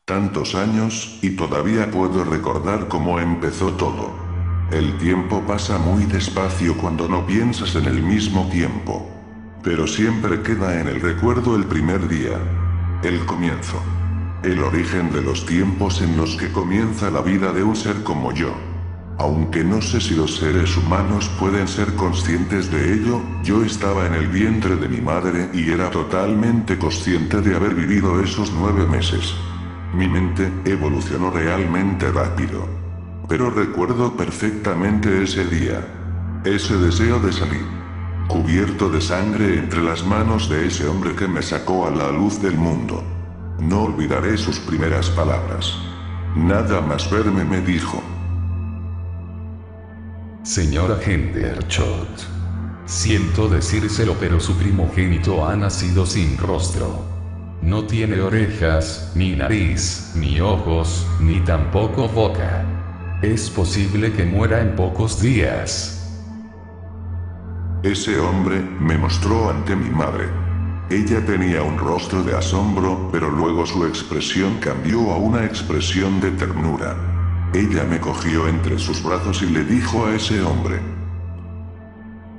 Tantos años, y todavía puedo recordar cómo empezó todo. El tiempo pasa muy despacio cuando no piensas en el mismo tiempo. Pero siempre queda en el recuerdo el primer día. El comienzo. El origen de los tiempos en los que comienza la vida de un ser como yo. Aunque no sé si los seres humanos pueden ser conscientes de ello, yo estaba en el vientre de mi madre y era totalmente consciente de haber vivido esos 9 meses. Mi mente evolucionó realmente rápido. Pero recuerdo perfectamente ese día. Ese deseo de salir. Cubierto de sangre entre las manos de ese hombre que me sacó a la luz del mundo. No olvidaré sus primeras palabras. Nada más verme me dijo. Señora Hendershot. Siento decírselo, pero su primogénito ha nacido sin rostro. No tiene orejas, ni nariz, ni ojos, ni tampoco boca. Es posible que muera en pocos días. Ese hombre me mostró ante mi madre. Ella tenía un rostro de asombro, pero luego su expresión cambió a una expresión de ternura. Ella me cogió entre sus brazos y le dijo a ese hombre.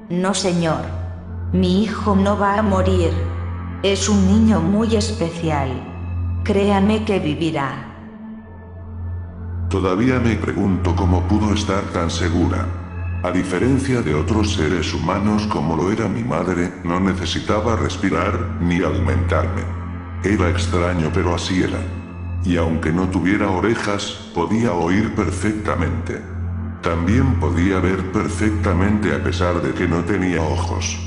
No, señor. Mi hijo no va a morir. Es un niño muy especial. Créame que vivirá. Todavía me pregunto cómo pudo estar tan segura. A diferencia de otros seres humanos como lo era mi madre, no necesitaba respirar, ni alimentarme. Era extraño, pero así era. Y aunque no tuviera orejas, podía oír perfectamente. También podía ver perfectamente a pesar de que no tenía ojos.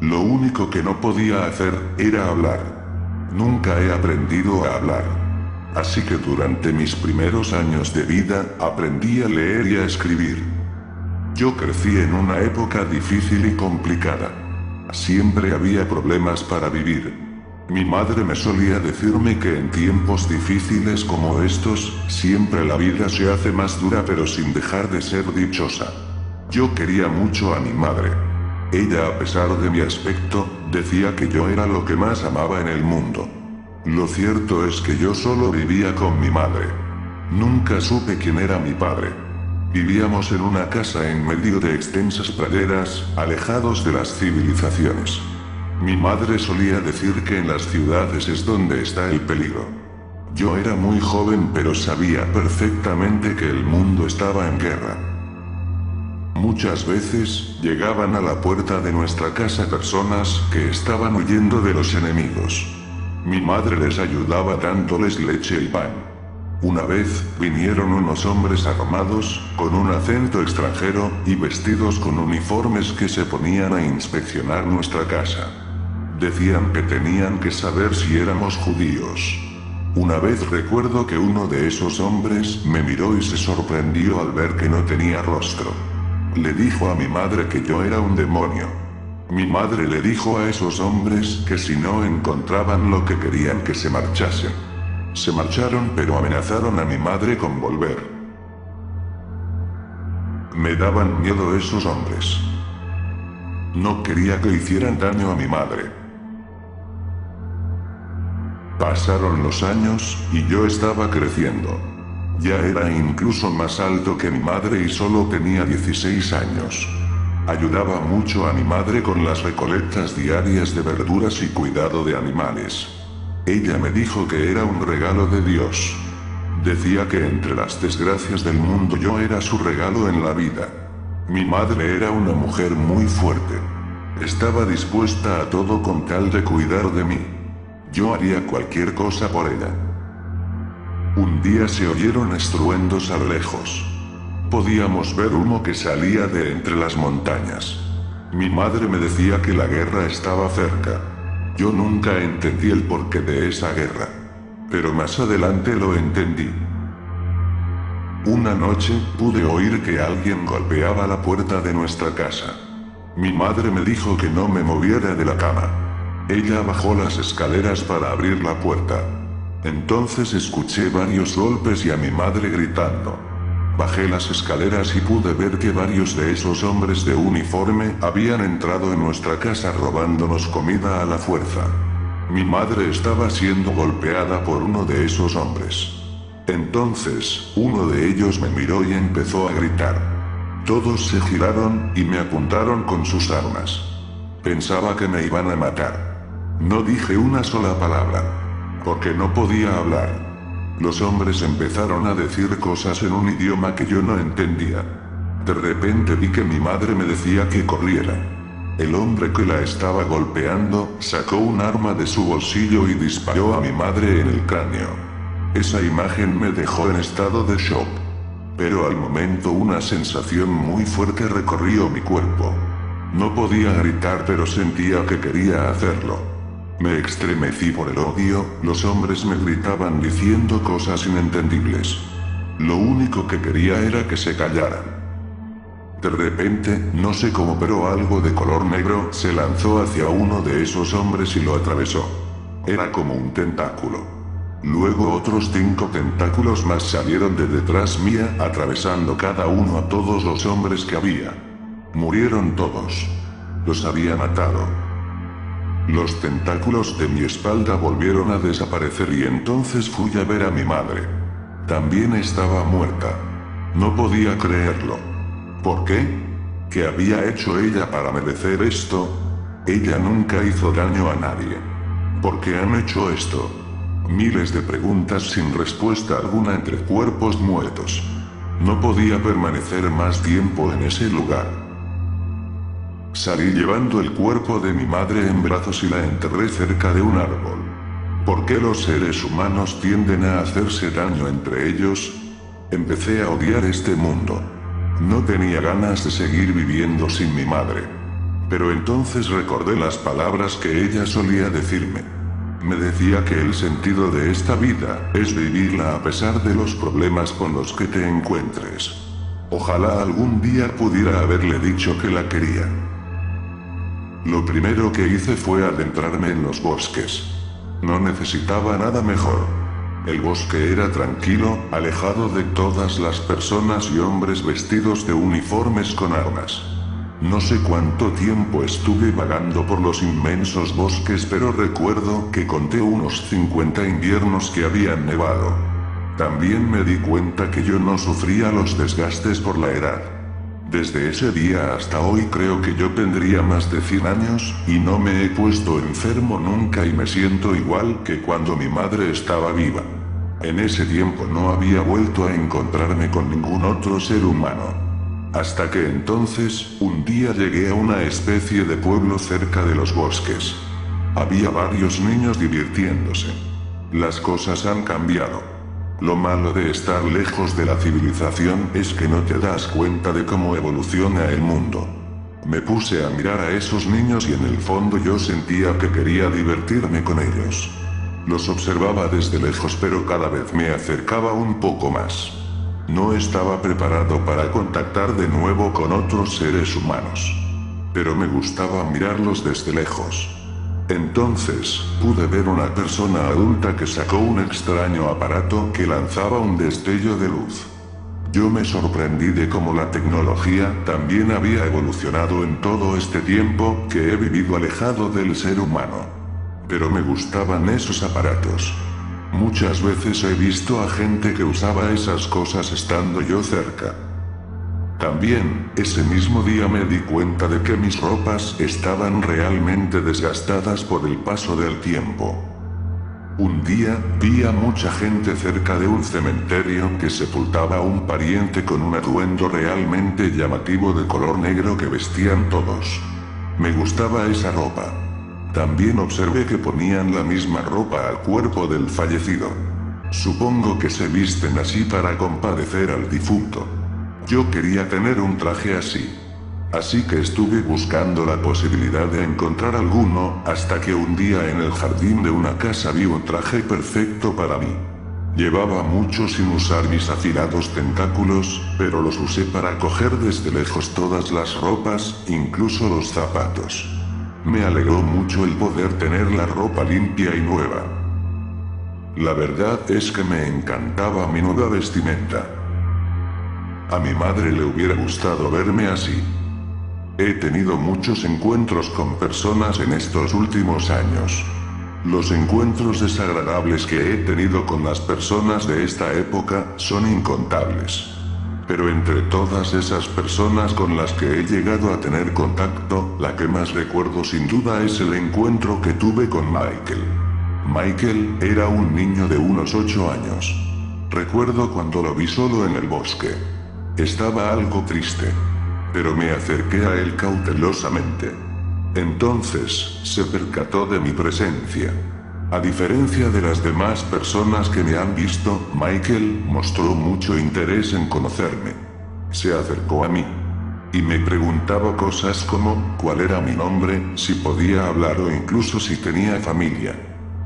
Lo único que no podía hacer era hablar. Nunca he aprendido a hablar. Así que durante mis primeros años de vida, aprendí a leer y a escribir. Yo crecí en una época difícil y complicada. Siempre había problemas para vivir. Mi madre me solía decirme que en tiempos difíciles como estos, siempre la vida se hace más dura pero sin dejar de ser dichosa. Yo quería mucho a mi madre. Ella, a pesar de mi aspecto, decía que yo era lo que más amaba en el mundo. Lo cierto es que yo solo vivía con mi madre. Nunca supe quién era mi padre. Vivíamos en una casa en medio de extensas praderas, alejados de las civilizaciones. Mi madre solía decir que en las ciudades es donde está el peligro. Yo era muy joven, pero sabía perfectamente que el mundo estaba en guerra. Muchas veces, llegaban a la puerta de nuestra casa personas que estaban huyendo de los enemigos. Mi madre les ayudaba dándoles leche y pan. Una vez, vinieron unos hombres armados, con un acento extranjero, y vestidos con uniformes que se ponían a inspeccionar nuestra casa. Decían que tenían que saber si éramos judíos. Una vez recuerdo que uno de esos hombres me miró y se sorprendió al ver que no tenía rostro. Le dijo a mi madre que yo era un demonio. Mi madre le dijo a esos hombres que si no encontraban lo que querían que se marchasen. Se marcharon, pero amenazaron a mi madre con volver. Me daban miedo esos hombres. No quería que hicieran daño a mi madre. Pasaron los años, y yo estaba creciendo. Ya era incluso más alto que mi madre y solo tenía 16 años. Ayudaba mucho a mi madre con las recolectas diarias de verduras y cuidado de animales. Ella me dijo que era un regalo de Dios. Decía que entre las desgracias del mundo yo era su regalo en la vida. Mi madre era una mujer muy fuerte. Estaba dispuesta a todo con tal de cuidar de mí. Yo haría cualquier cosa por ella. Un día se oyeron estruendos a lo lejos. Podíamos ver humo que salía de entre las montañas. Mi madre me decía que la guerra estaba cerca. Yo nunca entendí el porqué de esa guerra. Pero más adelante lo entendí. Una noche, pude oír que alguien golpeaba la puerta de nuestra casa. Mi madre me dijo que no me moviera de la cama. Ella bajó las escaleras para abrir la puerta. Entonces escuché varios golpes y a mi madre gritando. Bajé las escaleras y pude ver que varios de esos hombres de uniforme habían entrado en nuestra casa robándonos comida a la fuerza. Mi madre estaba siendo golpeada por uno de esos hombres. Entonces, uno de ellos me miró y empezó a gritar. Todos se giraron, y me apuntaron con sus armas. Pensaba que me iban a matar. No dije una sola palabra. Porque no podía hablar. Los hombres empezaron a decir cosas en un idioma que yo no entendía. De repente vi que mi madre me decía que corriera. El hombre que la estaba golpeando, sacó un arma de su bolsillo y disparó a mi madre en el cráneo. Esa imagen me dejó en estado de shock. Pero al momento una sensación muy fuerte recorrió mi cuerpo. No podía gritar, pero sentía que quería hacerlo. Me estremecí por el odio, los hombres me gritaban diciendo cosas inentendibles. Lo único que quería era que se callaran. De repente, no sé cómo, pero algo de color negro se lanzó hacia uno de esos hombres y lo atravesó. Era como un tentáculo. Luego otros 5 tentáculos más salieron de detrás mía, atravesando cada uno a todos los hombres que había. Murieron todos. Los había matado. Los tentáculos de mi espalda volvieron a desaparecer y entonces fui a ver a mi madre. También estaba muerta. No podía creerlo. ¿Por qué? ¿Qué había hecho ella para merecer esto? Ella nunca hizo daño a nadie. ¿Por qué han hecho esto? Miles de preguntas sin respuesta alguna entre cuerpos muertos. No podía permanecer más tiempo en ese lugar. Salí llevando el cuerpo de mi madre en brazos y la enterré cerca de un árbol. ¿Por qué los seres humanos tienden a hacerse daño entre ellos? Empecé a odiar este mundo. No tenía ganas de seguir viviendo sin mi madre. Pero entonces recordé las palabras que ella solía decirme. Me decía que el sentido de esta vida es vivirla a pesar de los problemas con los que te encuentres. Ojalá algún día pudiera haberle dicho que la quería. Lo primero que hice fue adentrarme en los bosques. No necesitaba nada mejor. El bosque era tranquilo, alejado de todas las personas y hombres vestidos de uniformes con armas. No sé cuánto tiempo estuve vagando por los inmensos bosques, pero recuerdo que conté unos 50 inviernos que habían nevado. También me di cuenta que yo no sufría los desgastes por la edad. Desde ese día hasta hoy creo que yo tendría más de 100 años, y no me he puesto enfermo nunca y me siento igual que cuando mi madre estaba viva. En ese tiempo no había vuelto a encontrarme con ningún otro ser humano. Hasta que entonces, un día llegué a una especie de pueblo cerca de los bosques. Había varios niños divirtiéndose. Las cosas han cambiado. Lo malo de estar lejos de la civilización es que no te das cuenta de cómo evoluciona el mundo. Me puse a mirar a esos niños y en el fondo yo sentía que quería divertirme con ellos. Los observaba desde lejos, pero cada vez me acercaba un poco más. No estaba preparado para contactar de nuevo con otros seres humanos. Pero me gustaba mirarlos desde lejos. Entonces, pude ver una persona adulta que sacó un extraño aparato que lanzaba un destello de luz. Yo me sorprendí de cómo la tecnología también había evolucionado en todo este tiempo que he vivido alejado del ser humano. Pero me gustaban esos aparatos. Muchas veces he visto a gente que usaba esas cosas estando yo cerca. También, ese mismo día me di cuenta de que mis ropas estaban realmente desgastadas por el paso del tiempo. Un día, vi a mucha gente cerca de un cementerio que sepultaba a un pariente con un atuendo realmente llamativo de color negro que vestían todos. Me gustaba esa ropa. También observé que ponían la misma ropa al cuerpo del fallecido. Supongo que se visten así para compadecer al difunto. Yo quería tener un traje así. Así que estuve buscando la posibilidad de encontrar alguno, hasta que un día en el jardín de una casa vi un traje perfecto para mí. Llevaba mucho sin usar mis afilados tentáculos, pero los usé para coger desde lejos todas las ropas, incluso los zapatos. Me alegró mucho el poder tener la ropa limpia y nueva. La verdad es que me encantaba mi nueva vestimenta. A mi madre le hubiera gustado verme así. He tenido muchos encuentros con personas en estos últimos años. Los encuentros desagradables que he tenido con las personas de esta época son incontables. Pero entre todas esas personas con las que he llegado a tener contacto, la que más recuerdo sin duda es el encuentro que tuve con Michael. Michael era un niño de unos 8 años. Recuerdo cuando lo vi solo en el bosque. Estaba algo triste. Pero me acerqué a él cautelosamente. Entonces, se percató de mi presencia. A diferencia de las demás personas que me han visto, Michael mostró mucho interés en conocerme. Se acercó a mí. Y me preguntaba cosas como, cuál era mi nombre, si podía hablar o incluso si tenía familia.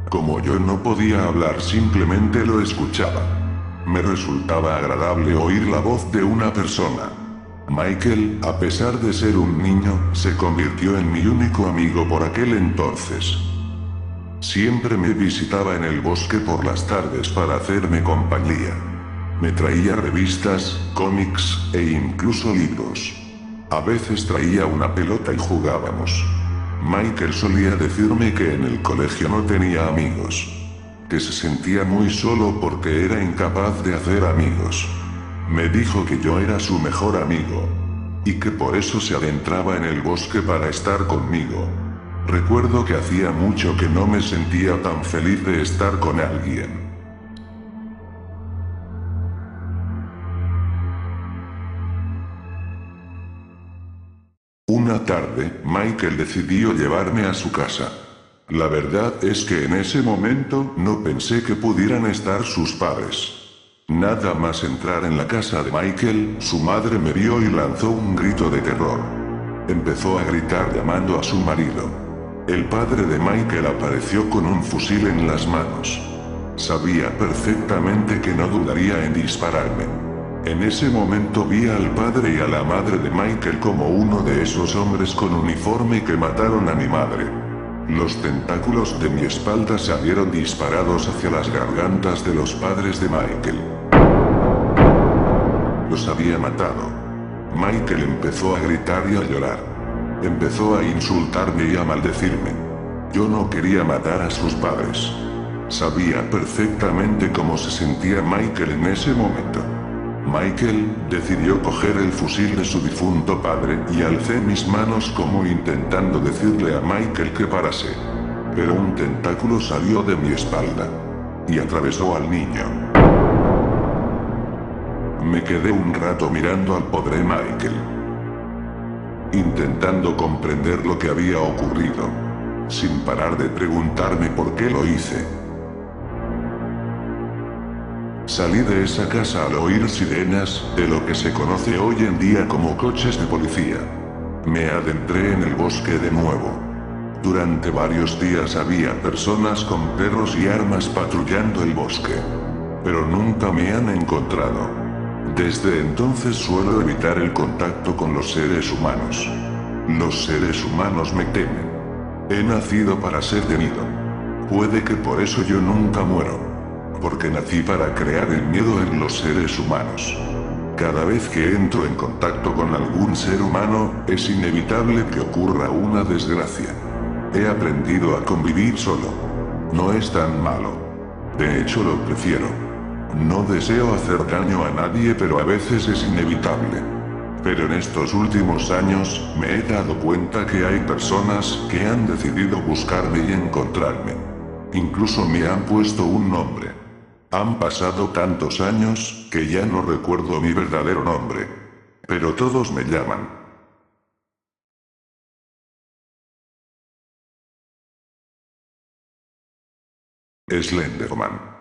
Como yo no podía hablar, simplemente lo escuchaba. Me resultaba agradable oír la voz de una persona. Michael, a pesar de ser un niño, se convirtió en mi único amigo por aquel entonces. Siempre me visitaba en el bosque por las tardes para hacerme compañía. Me traía revistas, cómics, e incluso libros. A veces traía una pelota y jugábamos. Michael solía decirme que en el colegio no tenía amigos. Que se sentía muy solo porque era incapaz de hacer amigos. Me dijo que yo era su mejor amigo. Y que por eso se adentraba en el bosque para estar conmigo. Recuerdo que hacía mucho que no me sentía tan feliz de estar con alguien. Una tarde, Michael decidió llevarme a su casa. La verdad es que en ese momento no pensé que pudieran estar sus padres. Nada más entrar en la casa de Michael, su madre me vio y lanzó un grito de terror. Empezó a gritar llamando a su marido. El padre de Michael apareció con un fusil en las manos. Sabía perfectamente que no dudaría en dispararme. En ese momento vi al padre y a la madre de Michael como uno de esos hombres con uniforme que mataron a mi madre. Los tentáculos de mi espalda salieron disparados hacia las gargantas de los padres de Michael. Los había matado. Michael empezó a gritar y a llorar. Empezó a insultarme y a maldecirme. Yo no quería matar a sus padres. Sabía perfectamente cómo se sentía Michael en ese momento. Michael decidió coger el fusil de su difunto padre y alcé mis manos como intentando decirle a Michael que parase. Pero un tentáculo salió de mi espalda y atravesó al niño. Me quedé un rato mirando al pobre Michael, intentando comprender lo que había ocurrido, sin parar de preguntarme por qué lo hice. Salí de esa casa al oír sirenas, de lo que se conoce hoy en día como coches de policía. Me adentré en el bosque de nuevo. Durante varios días había personas con perros y armas patrullando el bosque. Pero nunca me han encontrado. Desde entonces suelo evitar el contacto con los seres humanos. Los seres humanos me temen. He nacido para ser temido. Puede que por eso yo nunca muero. Porque nací para crear el miedo en los seres humanos. Cada vez que entro en contacto con algún ser humano, es inevitable que ocurra una desgracia. He aprendido a convivir solo. No es tan malo. De hecho lo prefiero. No deseo hacer daño a nadie, pero a veces es inevitable. Pero en estos últimos años, me he dado cuenta que hay personas que han decidido buscarme y encontrarme. Incluso me han puesto un nombre. Han pasado tantos años, que ya no recuerdo mi verdadero nombre. Pero todos me llaman Slenderman.